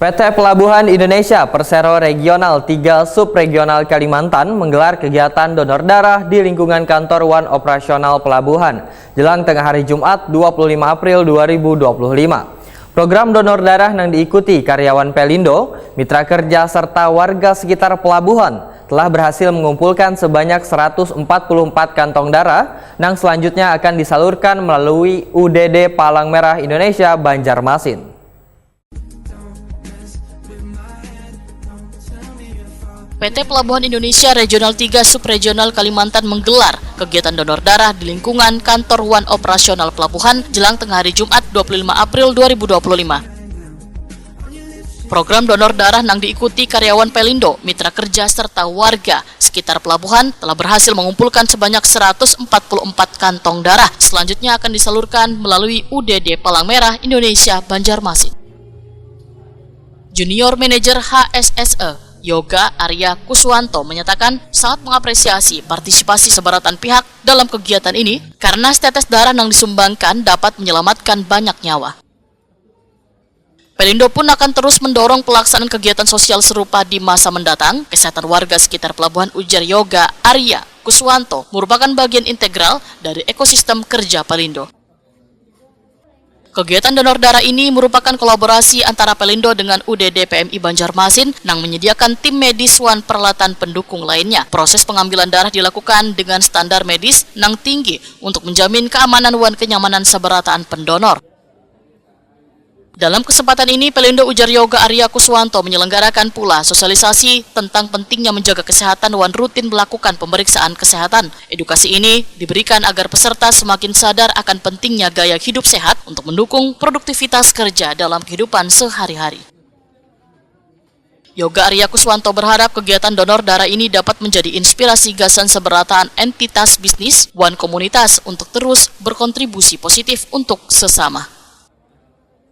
PT Pelabuhan Indonesia Persero Regional 3 Subregional Kalimantan menggelar kegiatan donor darah di lingkungan kantor One Operasional Pelabuhan jelang tengah hari Jumat 25 April 2025. Program donor darah yang diikuti karyawan Pelindo, mitra kerja serta warga sekitar pelabuhan telah berhasil mengumpulkan sebanyak 144 kantong darah yang selanjutnya akan disalurkan melalui UDD Palang Merah Indonesia Banjarmasin. PT Pelabuhan Indonesia Regional 3 Subregional Kalimantan menggelar kegiatan donor darah di lingkungan kantor One Operasional Pelabuhan jelang tengah hari Jumat 25 April 2025. Program donor darah yang diikuti karyawan Pelindo, mitra kerja serta warga sekitar pelabuhan telah berhasil mengumpulkan sebanyak 144 kantong darah. Selanjutnya akan disalurkan melalui UDD Palang Merah Indonesia Banjarmasin. Junior Manager HSSE Yoga Arya Kuswanto menyatakan sangat mengapresiasi partisipasi sebaratan pihak dalam kegiatan ini karena setetes darah yang disumbangkan dapat menyelamatkan banyak nyawa. Pelindo pun akan terus mendorong pelaksanaan kegiatan sosial serupa di masa mendatang. Kesehatan warga sekitar pelabuhan, ujar Yoga Arya Kuswanto, merupakan bagian integral dari ekosistem kerja Pelindo. Kegiatan donor darah ini merupakan kolaborasi antara Pelindo dengan UDD PMI Banjarmasin yang menyediakan tim medis wan peralatan pendukung lainnya. Proses pengambilan darah dilakukan dengan standar medis yang tinggi untuk menjamin keamanan wan kenyamanan seberataan pendonor. Dalam kesempatan ini, Pelindo, ujar Yoga Arya Kuswanto, menyelenggarakan pula sosialisasi tentang pentingnya menjaga kesehatan wan rutin melakukan pemeriksaan kesehatan. Edukasi ini diberikan agar peserta semakin sadar akan pentingnya gaya hidup sehat untuk mendukung produktivitas kerja dalam kehidupan sehari-hari. Yoga Arya Kuswanto berharap kegiatan donor darah ini dapat menjadi inspirasi gagasan seberataan entitas bisnis wan komunitas untuk terus berkontribusi positif untuk sesama.